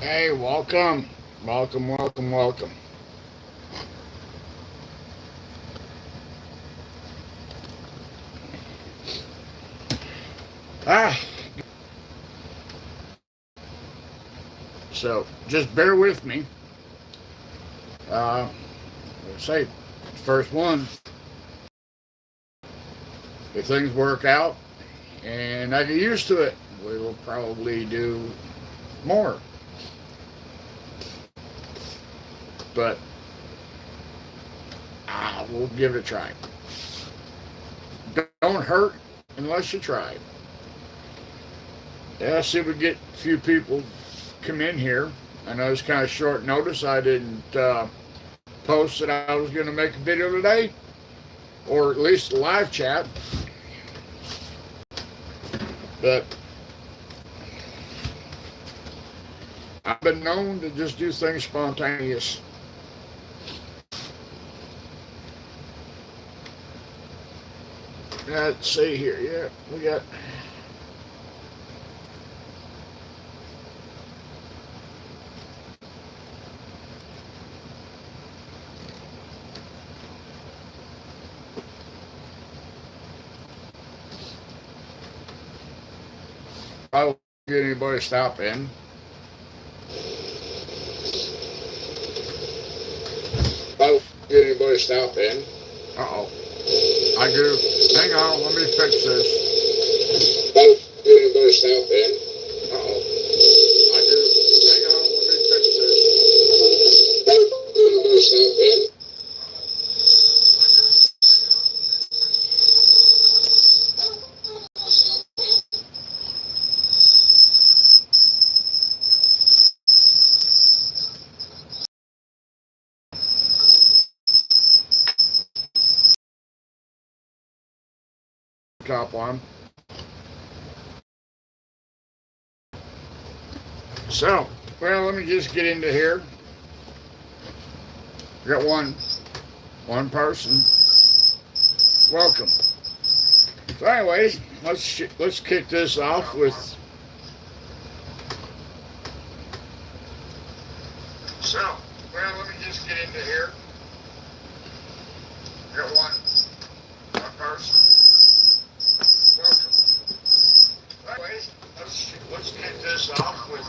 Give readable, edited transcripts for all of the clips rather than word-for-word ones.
Hey, welcome. Welcome, welcome, welcome. Ah, so just bear with me. Uh, let's say, first one, if things work out and I get used to it, we will probably do more. But we'll give it a try. Don't hurt unless you try. Yeah, see if we get a few people come in here. I know it's kind of short notice. I didn't post that I was going to make a video today, or at least a live chat. But I've been known to just do things spontaneous. Let's see here. Yeah, we got. I won't get anybody to stop in. I won't get anybody to stop in. Uh-oh. I do. Hang on, let me fix this. I won't get anybody to stop in. Uh-oh. I do. Hang on, let me fix this. I won't get anybody to stop in. Top one. So, well, let me just get into here. We got one person. Welcome. So, anyways, let's kick this off with. So, well, let me just get into here. We got one person. Welcome. Anyways, let's kick this off with.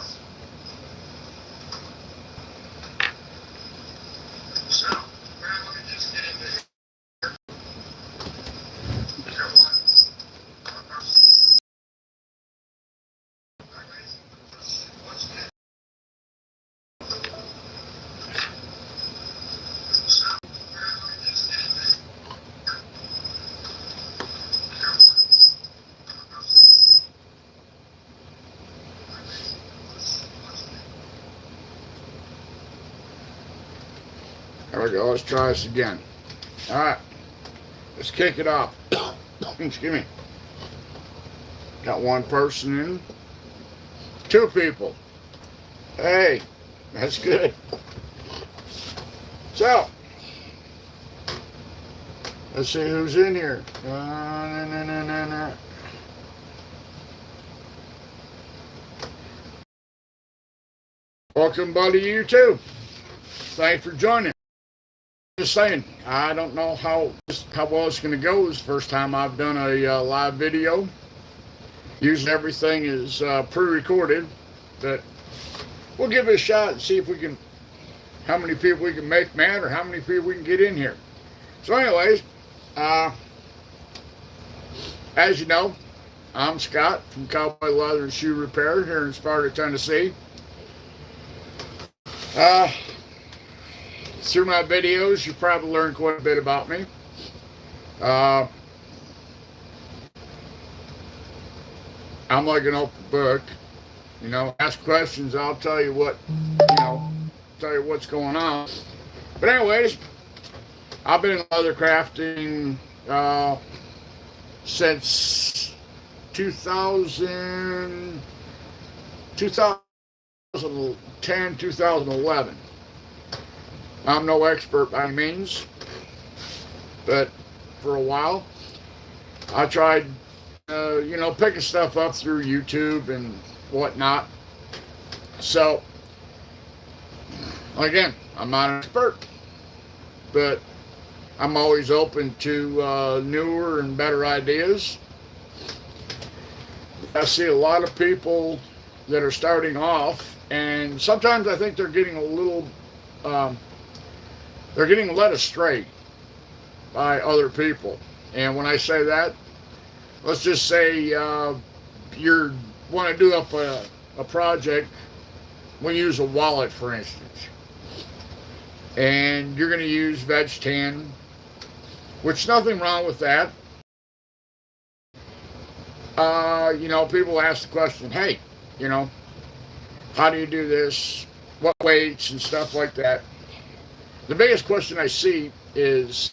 So, well, let me just get into here. We got one person. Anyways, let's get. So, well, let me just get into here. We got one person. There we go. Let's try this again. All right. Let's kick it off. Excuse me. Got one person in. Two people. Hey, that's good. So, let's see who's in here. Welcome, buddy, you too. Thanks for joining. Just saying, I don't know how well it's going to go. It's the first time I've done a live video. Usually everything is pre-recorded, but we'll give it a shot and see if we can, how many people we can make mad or how many people we can get in here. So anyways, as you know, I'm Scott from Cowboy Leather and Shoe Repair here in Sparta, Tennessee. Through my videos, you probably learned quite a bit about me. I'm like an open book. You know, ask questions, I'll tell you what, tell you what's going on. But anyways, I've been in leather crafting since 2010, 2011. I'm no expert by any means, but for a while, I tried, picking stuff up through YouTube and whatnot. So, Again, I'm not an expert, but I'm always open to newer and better ideas. I see a lot of people that are starting off, and sometimes I think they're getting a little, um, they're getting led astray by other people. And when I say that, let's just say you want to do up a project. We use a wallet, for instance, and you're going to use veg tan, which nothing wrong with that. People ask the question, hey, you know, how do you do this? What weights and stuff like that? The biggest question I see is,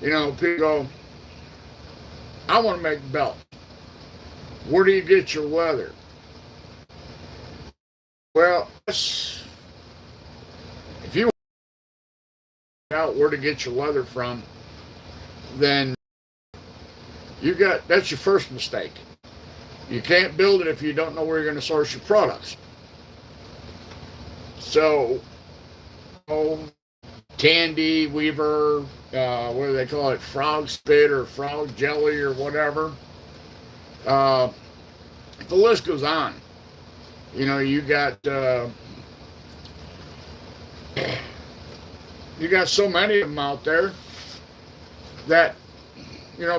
people go, I want to make a belt. Where do you get your leather? Well, if you want out where to get your leather from, then that's your first mistake. You can't build it if you don't know where you're going to source your products. So, candy, weaver, what do they call it? Frog spit or frog jelly or whatever. The list goes on. You got so many of them out there that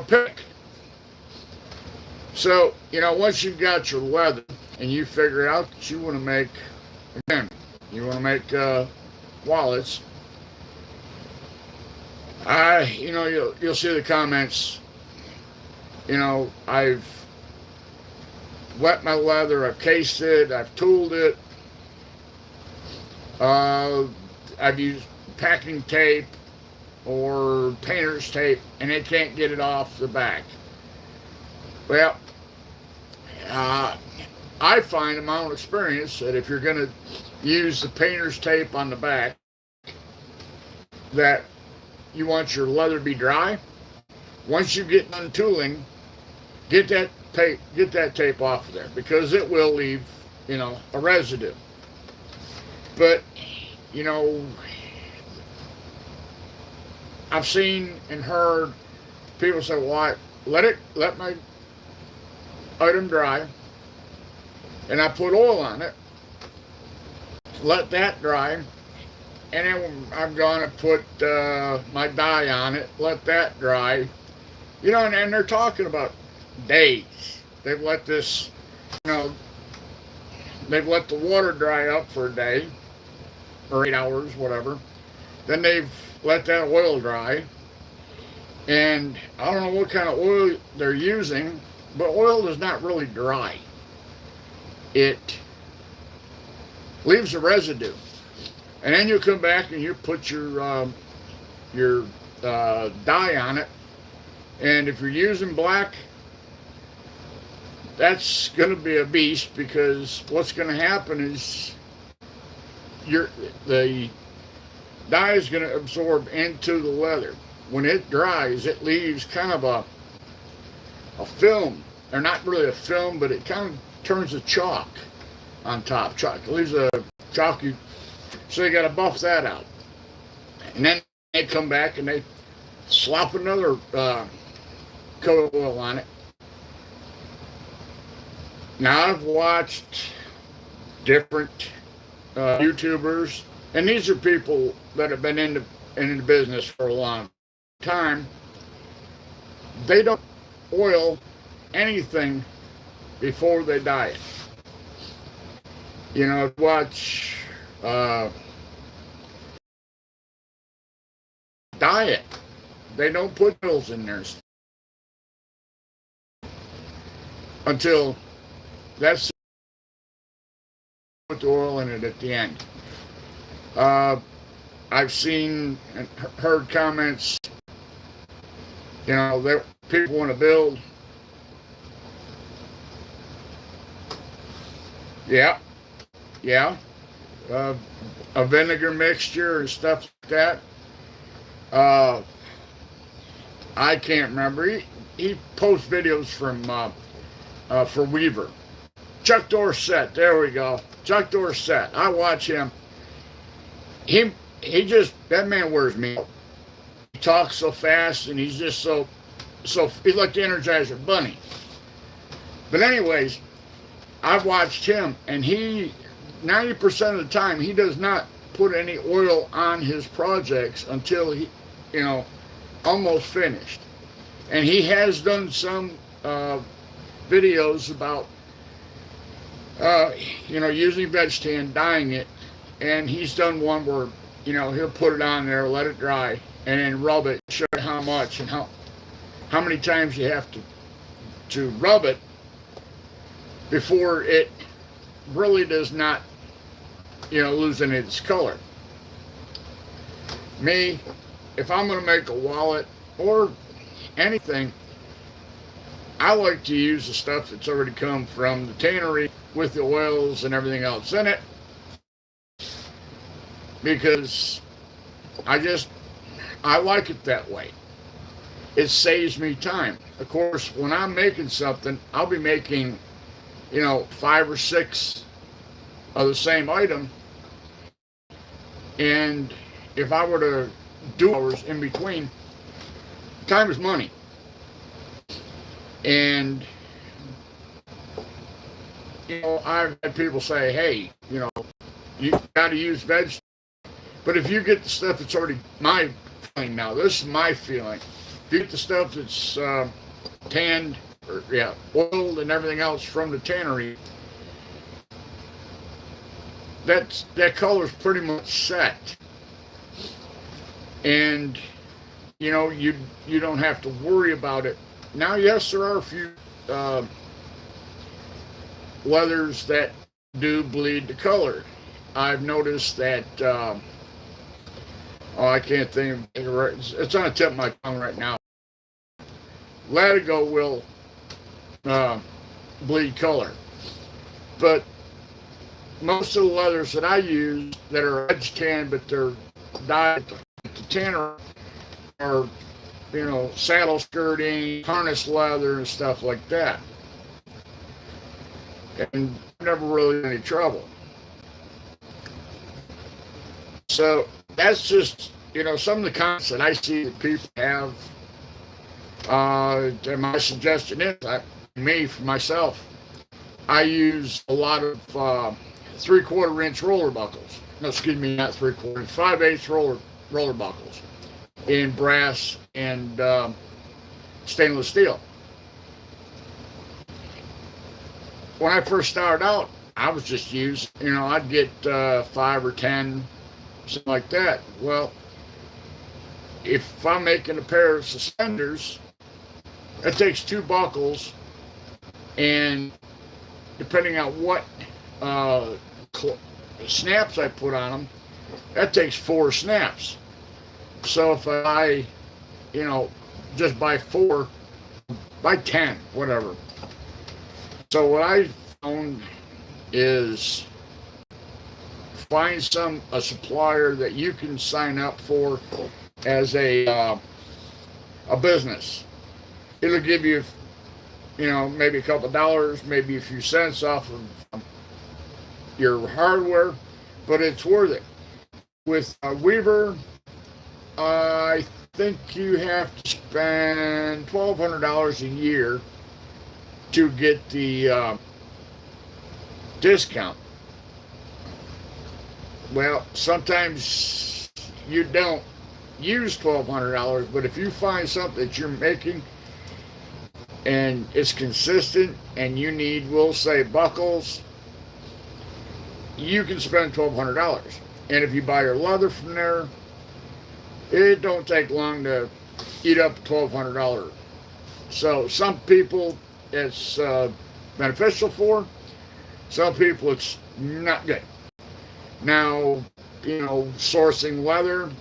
pick. So once you've got your leather and you figure out that you want to make wallets, you'll see the comments. I've wet my leather, I've cased it, I've tooled it, I've used packing tape or painter's tape, and it can't get it off the back. Well, I find in my own experience that if you're going to use the painter's tape on the back, that you want your leather to be dry. Once you get done tooling, get that tape off of there, because it will leave, a residue. But, I've seen and heard people say, well, let my item dry, and I put oil on it, let that dry, and then I'm going to put my dye on it, let that dry, and they're talking about days. They've let this, they've let the water dry up for a day, or 8 hours, whatever. Then they've let that oil dry, and I don't know what kind of oil they're using, but oil does not really dry. It leaves a residue, and then you come back and you put your dye on it, and if you're using black, that's going to be a beast, because what's going to happen is the dye is going to absorb into the leather. When it dries, it leaves kind of a film, or not really a film, but it kind of turns to chalk on top. It leaves a chalky, so you got to buff that out. And then they come back and they slop another coat of oil on it. Now, I've watched different YouTubers, and these are people that have been in the business for a long time. They don't oil anything before they dye it. Watch dye it. They don't put oils in there until that's put the oil in it at the end. I've seen and heard comments, that people want to build. Yeah. A vinegar mixture and stuff like that. I can't remember. He posts videos from for Weaver. Chuck Dorset, there we go. Chuck Dorset. I watch him. that man wears me out. He talks so fast, and he's just so he's like the Energizer Bunny. But anyways, I've watched him, and 90% of the time, he does not put any oil on his projects until he, almost finished. And he has done some videos about, using veg tan, dyeing it, and he's done one where, he'll put it on there, let it dry, and then rub it, show you how much and how many times you have to rub it before it really does not, lose any of its color. Me, if I'm going to make a wallet or anything, I like to use the stuff that's already come from the tannery with the oils and everything else in it, because I like it that way. It saves me time. Of course, when I'm making something, I'll be making 5 or 6 of the same item, and if I were to do hours in between, time is money. And I've had people say, hey, you got to use veg, but if you get the stuff that's already, my feeling now, this is my feeling, if you get the stuff that's tanned or oiled and everything else from the tannery, that color's pretty much set, and you don't have to worry about it. Now, yes, there are a few leathers that do bleed the color. I've noticed that I can't think of it. It's on the tip of my tongue right now. Latigo will bleed color, but most of the leathers that I use that are edge tan, but they're dyed at the tanner, are saddle skirting, harness leather, and stuff like that. And never really had any trouble. So that's just some of the comments that I see that people have. And my suggestion is, for myself, I use a lot of 3/4 inch roller buckles. No, excuse me, not 3/4 inch, 5/8 roller buckles in brass and stainless steel. When I first started out, I was just using, I'd get 5 or 10, something like that. Well, if I'm making a pair of suspenders, it takes 2 buckles, and depending on what snaps I put on them, that takes 4 snaps. So if I, just buy 4, buy 10, whatever. So what I found is find a supplier that you can sign up for as a business. It'll give you, maybe a couple of dollars, maybe a few cents off of your hardware, but it's worth it. With Weaver, I think you have to spend $1,200 a year to get the discount. Well, sometimes you don't use $1,200, but if you find something that you're making and it's consistent and you need, we'll say, buckles, you can spend $1,200. And if you buy your leather from there, it don't take long to eat up $1,200. So some people it's beneficial for, some people it's not good. Now, sourcing leather,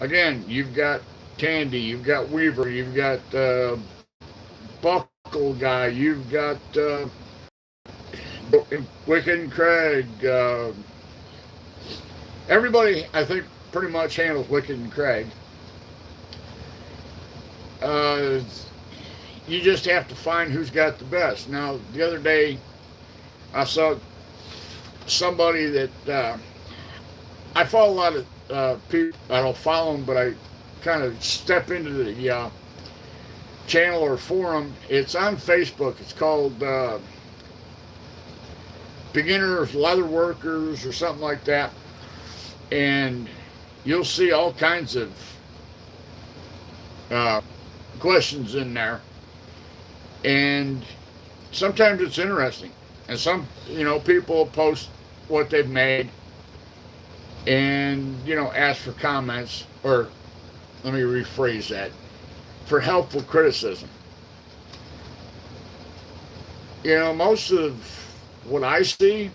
again, you've got Tandy, you've got Weaver, you've got Buckle Guy, you've got Wicked and Craig. Everybody, I think, pretty much handles Wicked and Craig. You just have to find who's got the best. Now, the other day, I saw somebody that I follow a lot of people, I don't follow them, but I kind of step into the channel or forum. It's on Facebook. It's called Beginners Leather Workers or something like that. And you'll see all kinds of questions in there. And sometimes it's interesting. And some, people post what they've made and, ask for comments, or let me rephrase that, for helpful criticism. Most of what I see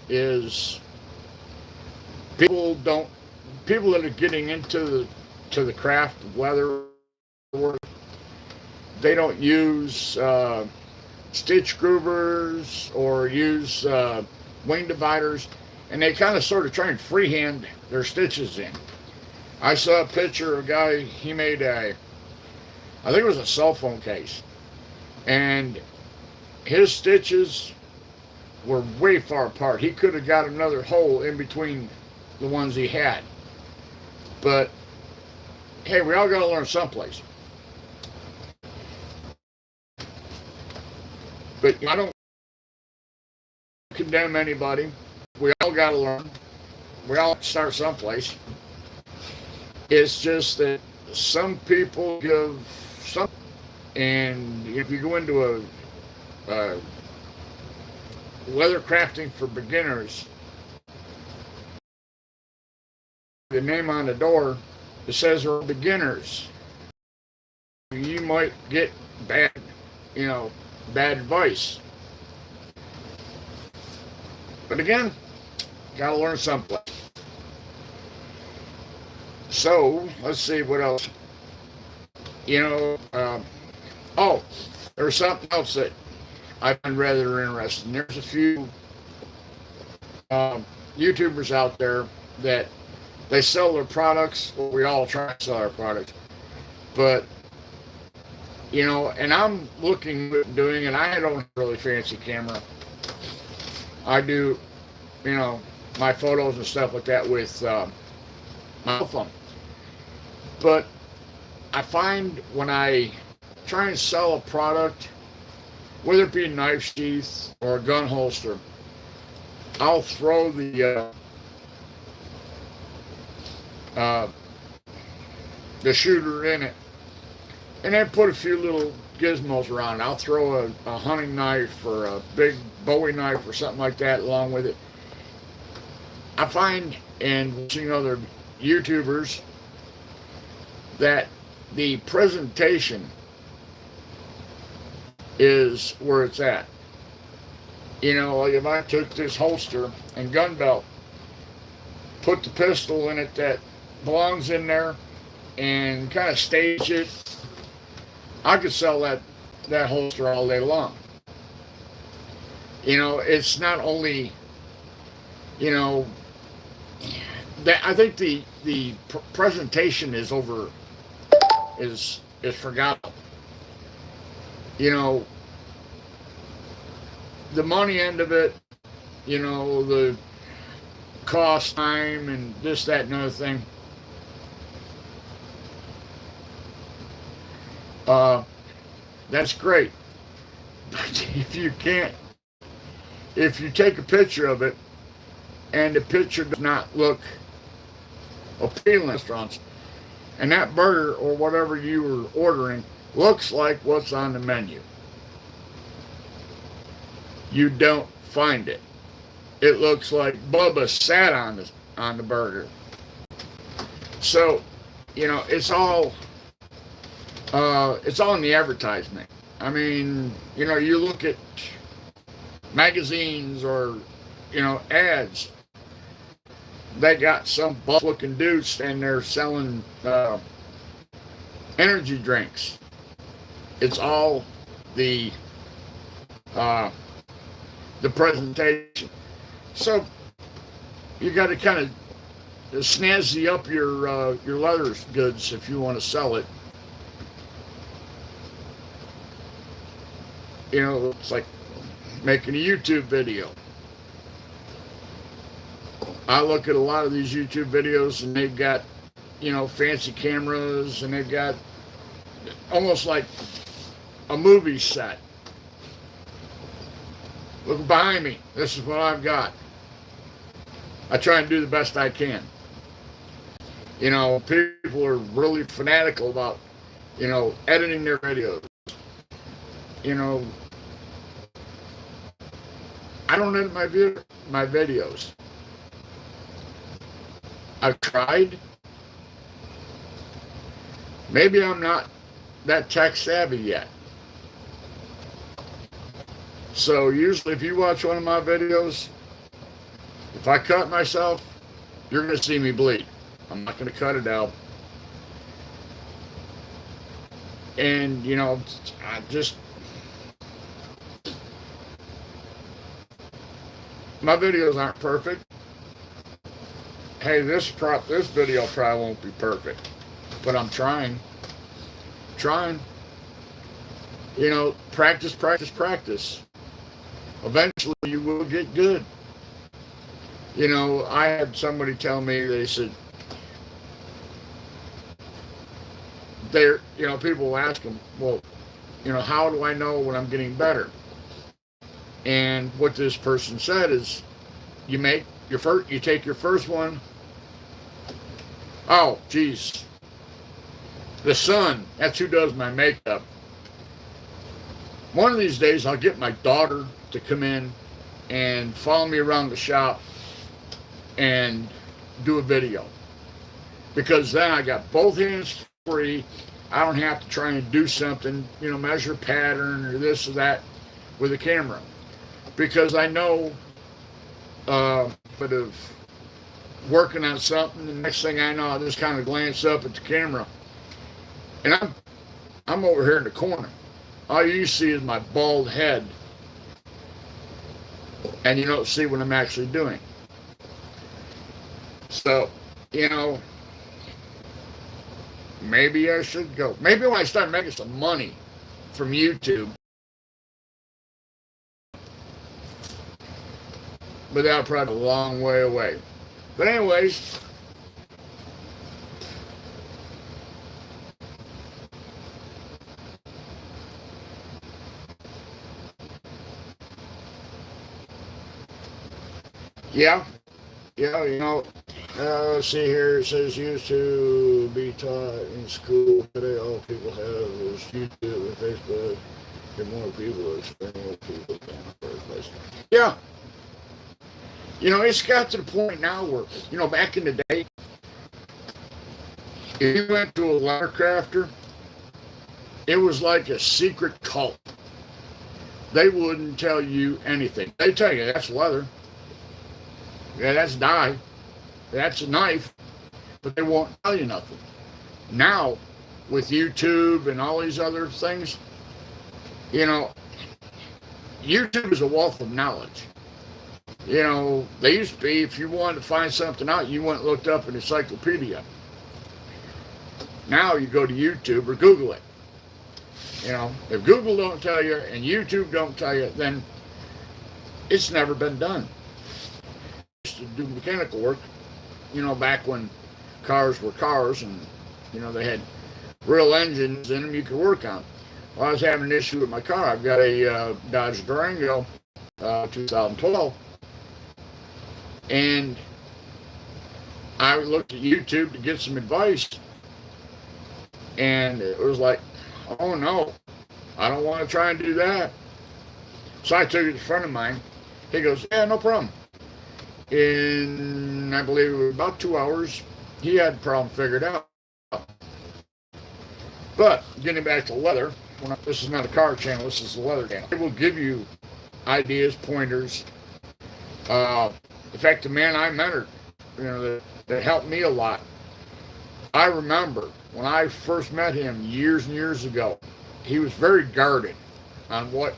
is people that are getting into the craft of leather work, they don't use stitch groovers or use wing dividers, and they kind of sort of try and freehand their stitches in. I saw a picture of a guy, he made I think it was a cell phone case, and his stitches were way far apart. He could have got another hole in between the ones he had. But hey, we all got to learn someplace. But I don't condemn anybody. We all got to learn. We all start someplace. It's just that some people give some, and if you go into a leather crafting for beginners, the name on the door, it says we're beginners. You might get bad advice. But again, gotta learn someplace. So let's see what else. There's something else that I find rather interesting. There's a few YouTubers out there that they sell their products. Well, we all try to sell our products, but and I'm looking at doing it. I don't have a really fancy camera. I do, my photos and stuff like that with my phone. But I find when I try and sell a product, whether it be a knife sheath or a gun holster, I'll throw the shooter in it, and then put a few little gizmos around it. I'll throw a hunting knife or a big Bowie knife or something like that along with it. I find in watching other YouTubers that the presentation is where it's at. Like if I took this holster and gun belt, put the pistol in it that belongs in there, and kind of stage it, I could sell that holster all day long. It's not only, that I think the presentation is forgotten. The money end of it, the cost, time, and this, that, and other thing. That's great. But if you take a picture of it and the picture does not look appealing, restaurants, and that burger or whatever you were ordering looks like what's on the menu, you don't find it. It looks like Bubba sat on the burger. So, it's all in the advertisement. I mean, you look at magazines or, ads. They got some buff-looking dudes and they're selling energy drinks. It's all the presentation. So you got to kind of snazzy up your leather goods if you want to sell it. It's like making a YouTube video. I look at a lot of these YouTube videos and they've got, fancy cameras, and they've got almost like a movie set. Look behind me. This is what I've got. I try and do the best I can. People are really fanatical about, editing their videos. I don't edit my videos. I've tried. Maybe I'm not that tech savvy yet. So usually if you watch one of my videos, if I cut myself, you're going to see me bleed. I'm not going to cut it out. And, my videos aren't perfect. Hey, this video probably won't be perfect, but I'm trying. Practice, practice, practice. Eventually you will get good. I had somebody tell me, they said, people will ask them, well, how do I know when I'm getting better? And what this person said is, you take your first one. Oh, geez. The son, that's who does my makeup. One of these days, I'll get my daughter to come in and follow me around the shop and do a video. Because then I got both hands free. I don't have to try and do something, measure pattern or this or that with a camera. Because I know, but of working on something, the next thing I know, I just kind of glance up at the camera, and I'm over here in the corner. All you see is my bald head, and you don't see what I'm actually doing. So, maybe I should go. Maybe when I start making some money from YouTube, but that'll probably be a long way away. But anyways, yeah, let's see here. It says used to be taught in school. Today all people have is YouTube and Facebook. Get more people explaining what people can in the first place. Yeah. It's got to the point now where, back in the day, if you went to a leather crafter, it was like a secret cult. They wouldn't tell you anything. They tell you, that's leather. Yeah, that's dye. That's a knife. But they won't tell you nothing. Now, with YouTube and all these other things, YouTube is a wealth of knowledge. They used to be, if you wanted to find something out, you went and looked up an encyclopedia. Now you go to YouTube or Google it. If Google don't tell you and YouTube don't tell you, then it's never been done. I used to do mechanical work, back when cars were cars and, they had real engines in them you could work on. Well, I was having an issue with my car. I've got a Dodge Durango 2012. And I looked at YouTube to get some advice, and it was like, oh no, I don't want to try and do that. So I took it to a friend of mine. He goes, yeah, no problem. In, I believe it was about 2 hours, he had the problem figured out. But getting back to leather, this is not a car channel, this is a leather channel. It will give you ideas, pointers. In fact, the man I mentored, that helped me a lot. I remember when I first met him years and years ago, he was very guarded on what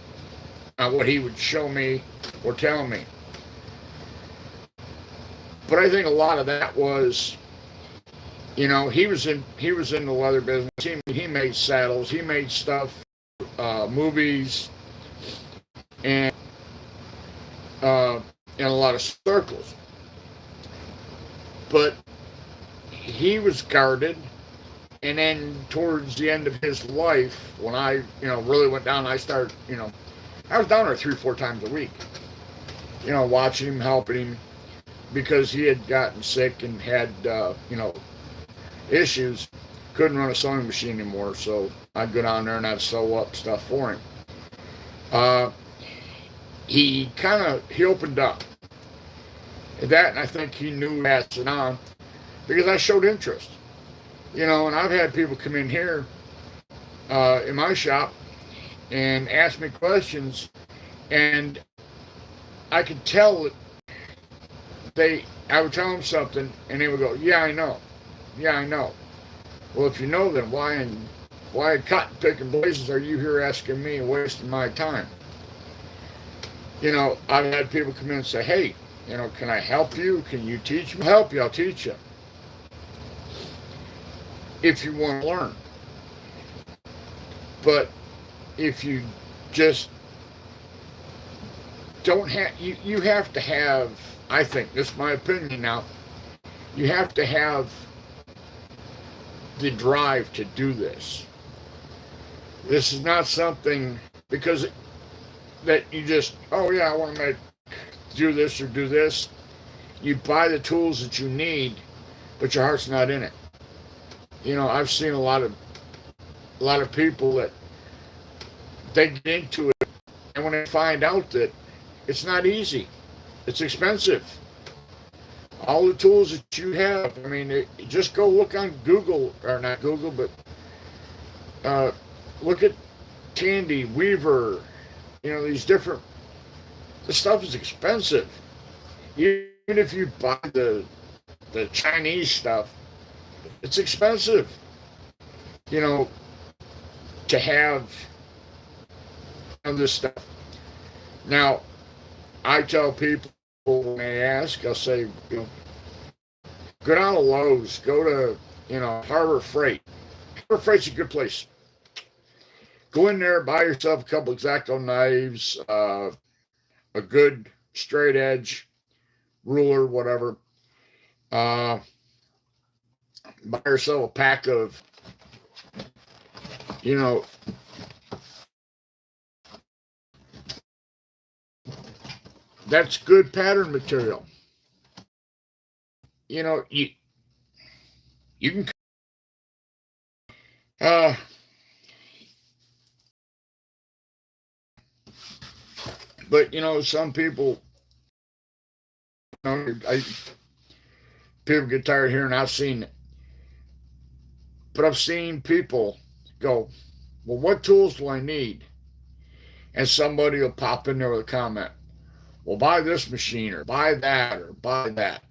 he would show me or tell me. But I think a lot of that was, he was in the leather business. He made saddles, he made stuff, movies, and in a lot of circles. But he was guarded. And then towards the end of his life, when I, really went down, I started, I was down there 3 or 4 times a week, watching him, helping him, because he had gotten sick and had, issues. Couldn't run a sewing machine anymore, so I'd go down there and I'd sew up stuff for him. He opened up. And I think he knew passing on, because I showed interest. And I've had people come in here in my shop and ask me questions, and I could tell that I would tell them something, and they would go, "Yeah, I know. Yeah, I know." Well, if you know, then why cotton picking blazes are you here asking me and wasting my time? I've had people come in and say, "Hey, can I help you? Can you teach me?" I'll help you. I'll teach you. If you want to learn. But if you just don't have, you have to have, I think, this is my opinion now, you have to have the drive to do this. This is not something, because that you just, oh yeah, I want to do this or do this. You buy the tools that you need, but your heart's not in it. I've seen a lot of people that they get into it, and when they find out that it's not easy, it's expensive. All the tools that you have, just go look on Google, or not Google, but look at Tandy, Weaver, these different, the stuff is expensive. Even if you buy the Chinese stuff, it's expensive, to have this stuff. Now, I tell people when they ask, I'll say, go down to Lowe's, go to, Harbor Freight. Harbor Freight's a good place. Go in there, buy yourself a couple X-Acto knives, a good straight edge ruler, whatever. Buy yourself a pack of, that's good pattern material. You can, but some people, people get tired of hearing I've seen it. But I've seen people go, well, what tools do I need? And somebody will pop in there with a comment. Well, buy this machine, or buy that, or buy that.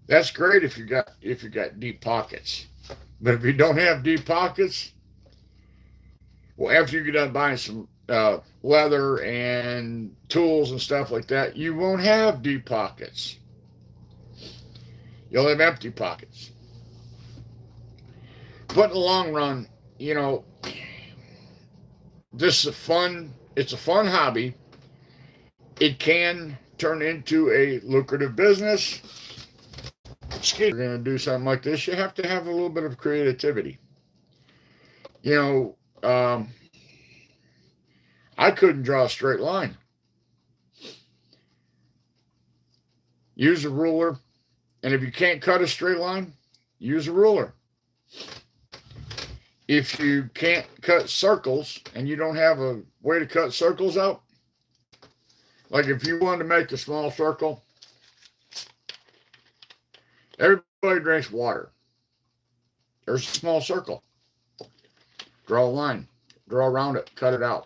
That's great if you got deep pockets. But if you don't have deep pockets, well, after you get done buying some leather and tools and stuff like that, you won't have deep pockets. You'll have empty pockets. But in the long run, this is it's a fun hobby. It can turn into a lucrative business. If you're going to do something like this, you have to have a little bit of creativity. I couldn't draw a straight line. Use a ruler, and if you can't cut a straight line, use a ruler. If you can't cut circles and you don't have a way to cut circles out, like if you wanted to make a small circle, everybody drinks water. There's a small circle. Draw a line, draw around it, cut it out.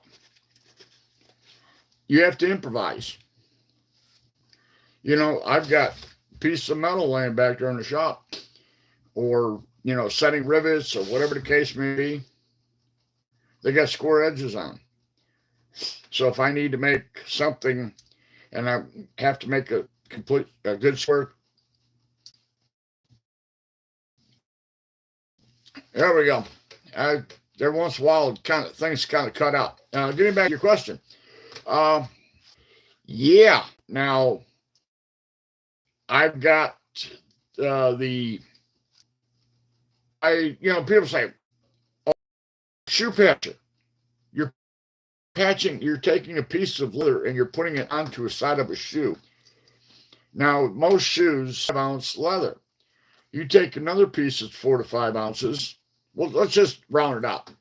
You have to improvise. I've got a piece of metal laying back there in the shop, or setting rivets or whatever the case may be. They got square edges on. So if I need to make something and I have to make a good square, there we go. Every once in a while, things kind of cut out. Getting back to your question. Yeah. Now, I've got people say, oh, shoe patcher. You're you're taking a piece of leather and you're putting it onto a side of a shoe. Now, most shoes 5-ounce leather. You take another piece that's 4 to 5 ounces. Well, let's just round it up.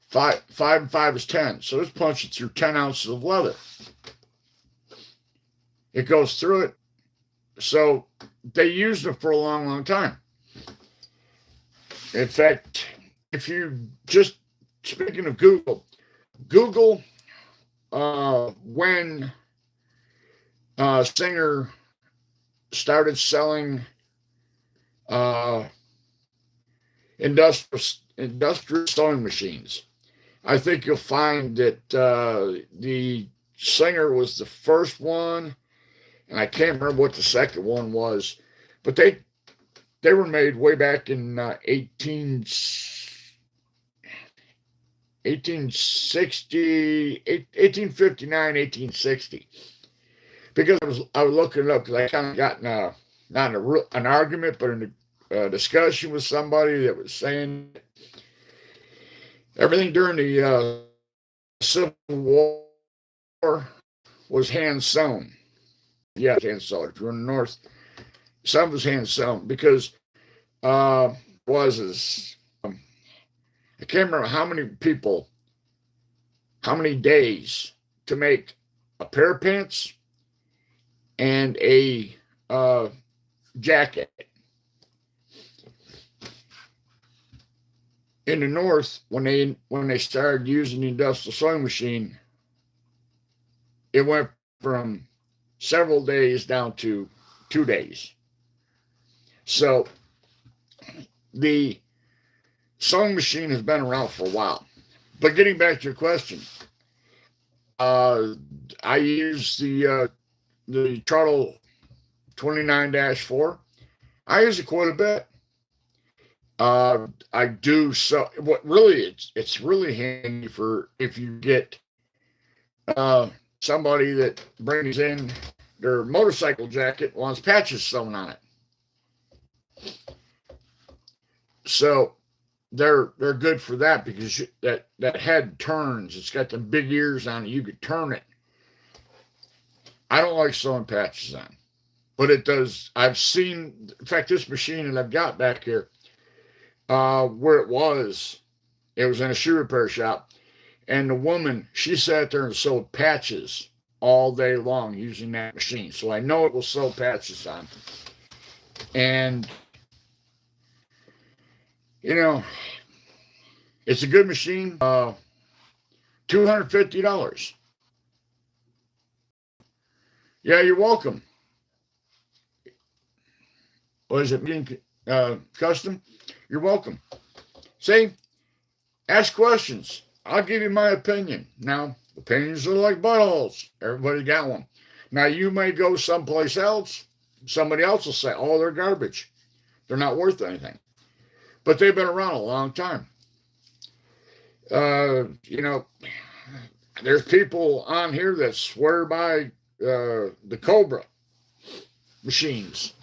5 and 5 is 10. So let's punch it through 10 ounces of leather. It goes through it. So they used it for a long, long time. In fact, if you just, speaking of Google, when Singer started selling industrial sewing machines, I think you'll find that the Singer was the first one, and I can't remember what the second one was, but they were made way back in 1859, 1860. Because I was looking it up because I kind of got not an argument, but in a discussion with somebody that was saying everything during the Civil War was hand sewn. Yeah, hand sewn. If you're in the North, some was hand sewn because I can't remember how many days to make a pair of pants and a jacket. In the North, when they started using the industrial sewing machine, it went from several days down to 2 days. So the sewing machine has been around for a while. But getting back to your question, I use the Trottle 29-4. I use it quite a bit. I do so. What really it's really handy for if you get somebody that brings in their motorcycle jacket wants patches sewn on it. So they're good for that because that head turns. It's got the big ears on it. You could turn it. I don't like sewing patches on, but it does. I've seen, in fact, this machine that I've got back here, where it was in a shoe repair shop, and the woman, she sat there and sewed patches all day long using that machine. So I know it will sew patches on. And, it's a good machine. $250. Yeah, you're welcome. What is it, being custom? You're welcome. See, ask questions. I'll give you my opinion. Now, opinions are like buttholes. Everybody got one. Now, you may go someplace else. Somebody else will say, oh, they're garbage. They're not worth anything. But they've been around a long time. There's people on here that swear by the Cobra machines.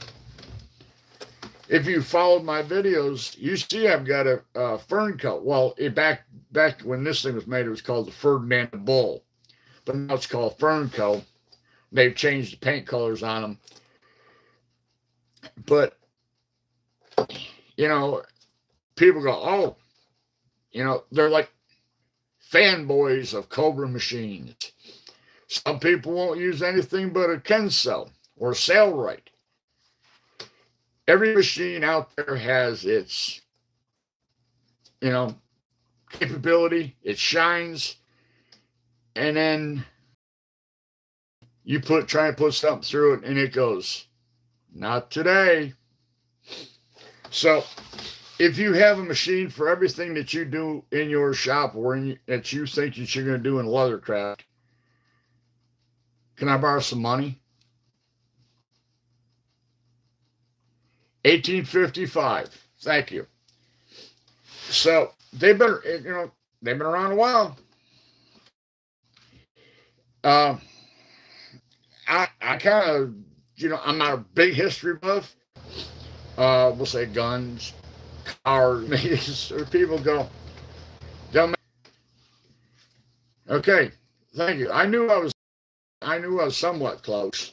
If you followed my videos, you see I've got a fern coat. Well, back when this thing was made, it was called the Ferdinand Bull. But now it's called fern coat. They've changed the paint colors on them. But, people go, oh, they're like fanboys of Cobra machines. Some people won't use anything but a Kenso or a Sailrite. Every machine out there has its, capability. It shines. And then you try and put something through it and it goes, not today. So if you have a machine for everything that you do in your shop or that you think that you're going to do in leathercraft, can I borrow some money? 1855. Thank you. So they've been around a while. I kind of I'm not a big history buff. We'll say guns, cars, or people go, don't. Okay, thank you. I knew I was somewhat close,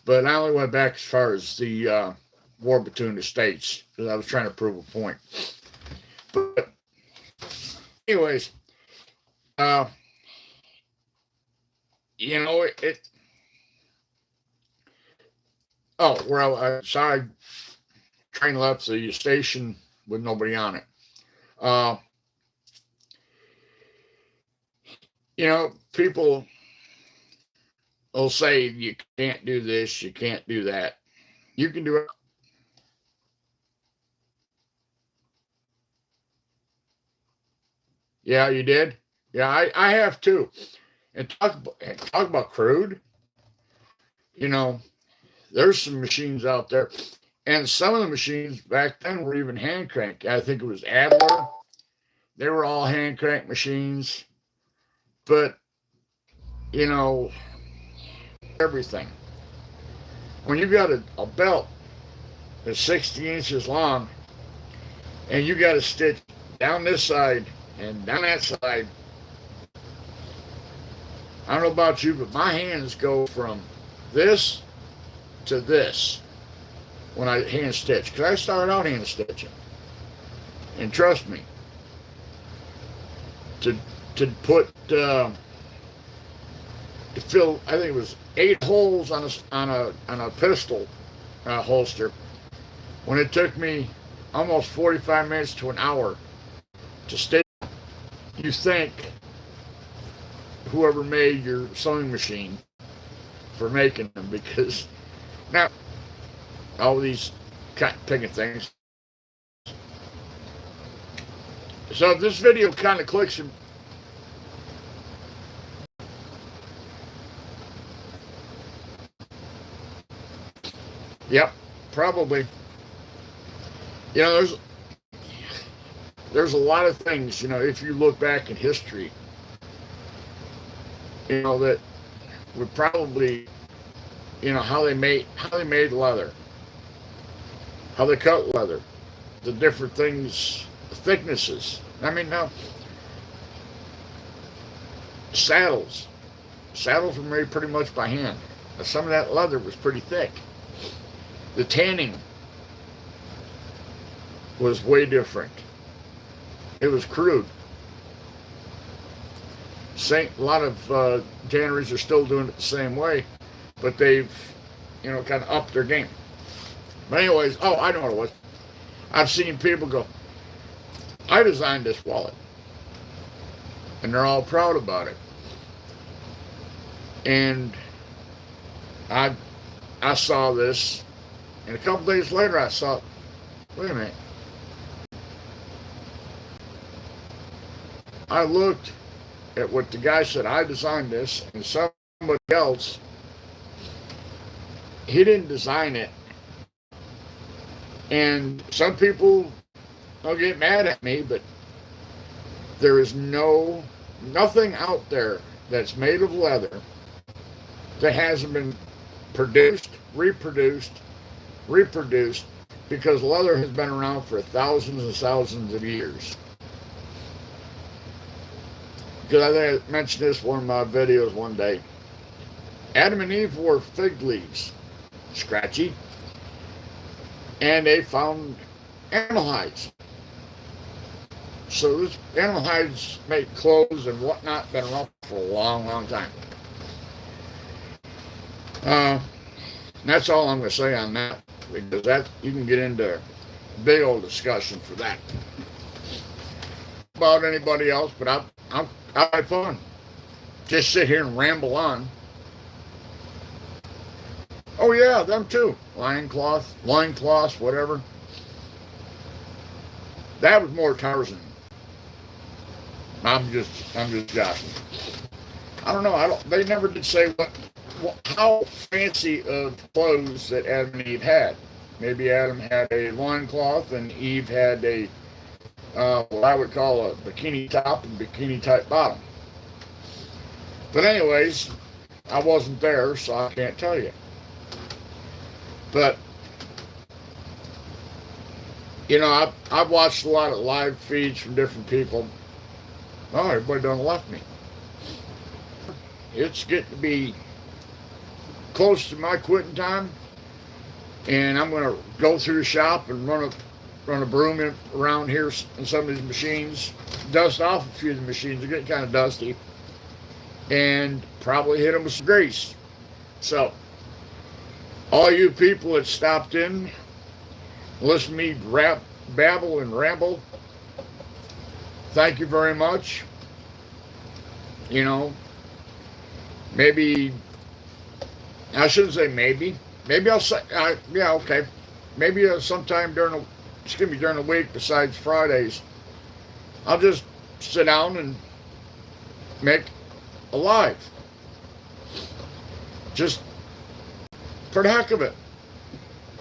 but I only went back as far as the war between the states because I was trying to prove a point. But anyways, uh, it. Oh well, sorry, train left the station with nobody on it. Uh, people will say you can't do this, you can't do that. You can do it. Yeah, you did. Yeah, I have too. And talk about crude. You know, there's some machines out there, and some of the machines back then were even hand crank. I think it was Adler. They were all hand crank machines, but you know everything. When you got a belt that's 60 inches long, and you got to stitch down this side and down that side. I don't know about you, but my hands go from this to this when I hand stitch, because I started out hand stitching. And trust me, to put to fill, I think it was 8 holes on a pistol holster, when it took me almost 45 minutes to an hour to stitch. You think whoever made your sewing machine for making them, because now all these cotton picking things. So if this video kind of clicks and yep, probably. There's a lot of things, if you look back in history, that would probably, how they made leather, how they cut leather, the different things, the thicknesses. I mean, now saddles were made pretty much by hand. Some of that leather was pretty thick. The tanning was way different. It was crude. A lot of tanneries are still doing it the same way, but they've, kind of upped their game. But anyways, I know what it was. I've seen people go, I designed this wallet. And they're all proud about it. And I saw this, and a couple days later I saw, wait a minute. I looked at what the guy said, I designed this, and somebody else, he didn't design it. And some people will get mad at me, but there is nothing out there that's made of leather that hasn't been produced, reproduced, because leather has been around for thousands and thousands of years. Because I think I mentioned this in one of my videos one day. Adam and Eve wore fig leaves, scratchy, and they found animal hides. So this animal hides make clothes and whatnot, been around for a long, long time. That's all I'm going to say on that, because that you can get into a big old discussion for that. About anybody else, but I had fun. Just sit here and ramble on. Oh yeah, them too. Loincloths, whatever. That was more Tarzan. I'm just joshing. I don't know. They never did say how fancy of clothes that Adam and Eve had. Maybe Adam had a loincloth and Eve had a what I would call a bikini top and bikini type bottom. But anyways, I wasn't there, so I can't tell you. But, you know, I've watched a lot of live feeds from different people. Oh, everybody done left me. It's getting to be close to my quitting time, and I'm going to go through the shop and run a broom around here in some of these machines, dust off a few of the machines. They're getting kind of dusty, and probably hit them with some grease. So, all you people that stopped in, listen to me babble and ramble, thank you very much. You know, maybe, I shouldn't say maybe. Maybe I'll say, yeah, okay. Maybe sometime during the week besides Fridays, I'll just sit down and make a live. Just for the heck of it.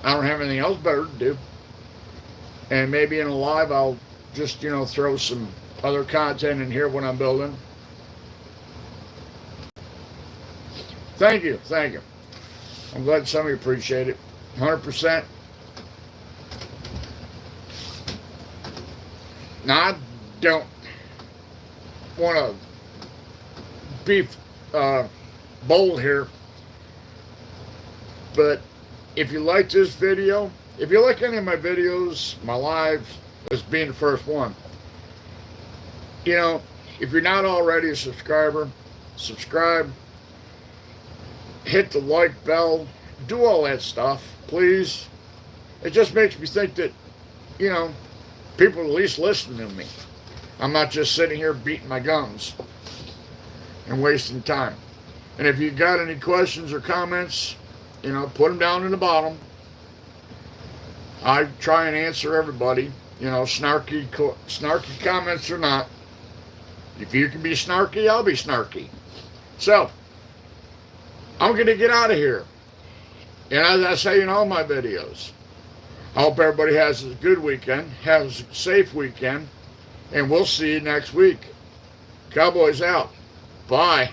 I don't have anything else better to do. And maybe in a live I'll just, you know, throw some other content in here when I'm building. Thank you. I'm glad some of you appreciate it. 100%. Now, I don't want to be bold here, but if you like this video, if you like any of my videos, my lives, as being the first one, you know, if you're not already a subscriber, subscribe, hit the like bell, do all that stuff, please. It just makes me think that, you know, people at least listen to me. I'm not just sitting here beating my gums and wasting time. And if you got any questions or comments, you know, put them down in the bottom. I try and answer everybody, you know, snarky comments or not. If you can be snarky, I'll be snarky. So, I'm going to get out of here. And as I say in all my videos, I hope everybody has a good weekend, has a safe weekend, and we'll see you next week. Cowboys out. Bye.